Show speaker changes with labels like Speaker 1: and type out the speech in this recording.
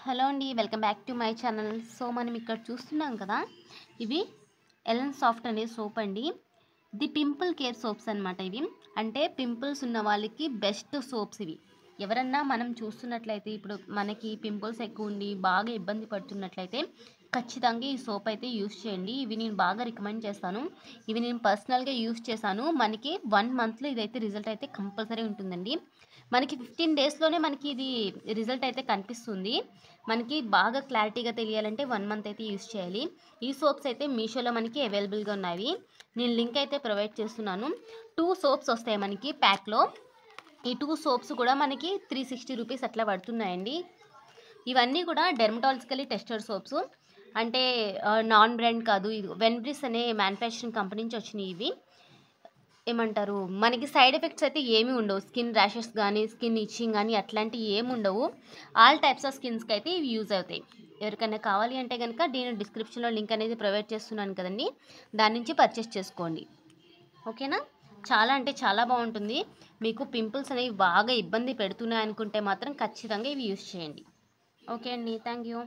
Speaker 1: Hello అండి, welcome back to my channel. So మనం ఇక్కడ చూస్తున్నాం కదా, ఇవి ఎలన్ సాఫ్ట్ అనే సోప్ అండి. ది పింపుల్ కేర్ సోప్స్ అనమాట. ఇవి అంటే పింపుల్స్ ఉన్న వాళ్ళకి బెస్ట్ సోప్స్ ఇవి. ఎవరన్నా మనం చూస్తున్నట్లయితే, ఇప్పుడు మనకి పింపుల్స్ ఎక్కువ ఉండి బాగా ఇబ్బంది పడుతున్నట్లయితే ఖచ్చితంగా ఈ సోప్ అయితే యూస్ చేయండి. ఇవి నేను బాగా రికమెండ్ చేస్తాను. ఇవి నేను పర్సనల్గా యూస్ చేశాను. మనకి 1 మంత్లో ఇదైతే రిజల్ట్ అయితే కంపల్సరీ ఉంటుందండి. మనకి 15 డేస్లోనే మనకి ఇది రిజల్ట్ అయితే కనిపిస్తుంది. మనకి బాగా క్లారిటీగా తెలియాలంటే 1 మంత్ అయితే యూస్ చేయాలి. ఈ సోప్స్ అయితే మీషోలో మనకి అవైలబుల్గా ఉన్నాయి. నేను లింక్ అయితే ప్రొవైడ్ చేస్తున్నాను. 2 సోప్స్ వస్తాయి మనకి ప్యాక్లో. ఈ 2 సోప్స్ కూడా మనకి 360 రూపీస్ అట్లా పడుతున్నాయండి. ఇవన్నీ కూడా డెర్మటాలజికలీ టెస్టెడ్ సోప్స్. అంటే నాన్ బ్రాండ్ కాదు. ఇది వెన్బ్రిస్ అనే మ్యానుఫ్యాక్చరింగ్ కంపెనీ నుంచి వచ్చినాయి ఇవి. ఏమంటారు, మనకి సైడ్ ఎఫెక్ట్స్ అయితే ఏమీ ఉండవు. స్కిన్ ర్యాషెస్ కానీ స్కిన్ ఇచ్చింగ్ కానీ అట్లాంటివి ఏమి ఉండవు. ఆల్ టైప్స్ ఆఫ్ స్కిన్స్కి అయితే ఇవి యూజ్ అవుతాయి. ఎవరికైనా కావాలి అంటే కనుక నేను డిస్క్రిప్షన్లో లింక్ అనేది ప్రొవైడ్ చేస్తున్నాను కదండి, దాని నుంచి పర్చేస్ చేసుకోండి. ఓకేనా? చాలా అంటే చాలా బాగుంటుంది. మీకు పింపుల్స్ అనేవి బాగా ఇబ్బంది పెడుతున్నాయి అనుకుంటే మాత్రం ఖచ్చితంగా ఇవి యూజ్ చేయండి. ఓకే అండి, థ్యాంక్ యూ.